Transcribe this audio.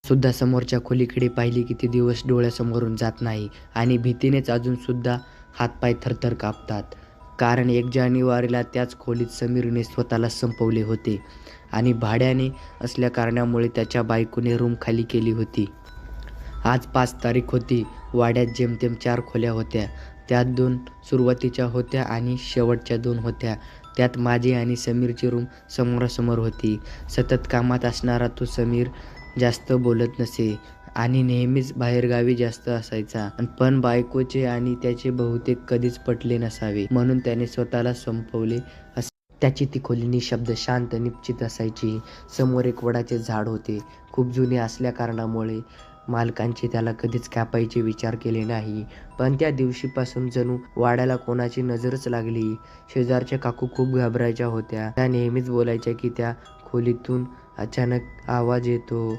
सुद्धा समोरच्या खोलीकडे पाहिली की ते दिवस डोळ्यासमोरून जात नाही आणि भीतीनेच अजूनसुद्धा हातपाय थरथर कापतात. कारण 1 जानेवारीला त्याच खोलीत समीरने स्वतःला संपवले होते आणि भाड्याने असल्या कारणामुळे त्याच्या बायकोने रूम खाली केली होती. आज 5 तारीख होती. वाड्यात जेमतेम 4 खोल्या होत्या. त्यात 2 सुरुवातीच्या होत्या आणि शेवटच्या 2 होत्या. त्यात माझी आणि समीरची रूम समोरासमोर होती. सतत कामात असणारा तो समीर जास्त बोलत नसे आणि नेहमीच बाहेरगावी जास्त असायचा. पण बायकोचे आणि त्याचे बहुतेक कधीच पटले नसावे, म्हणून त्याने स्वतःला संपवले असे. त्याची ती खोली निःशब्द, शांत, निश्चित असायची. समोर एक वडाचे झाड होते. खूप जुने असल्याकारणामुळे मालकांनी त्याला कधीच कापायचे विचार केले नाही. पण त्या दिवशीपासून जणू वाड्याला कोणाची नजरच लागली. शेजारच्या काकू खूप घाबरायच्या होत्या. त्या नेहमीच बोलायच्या की त्या खोलीतून अचानक आवाज येतो.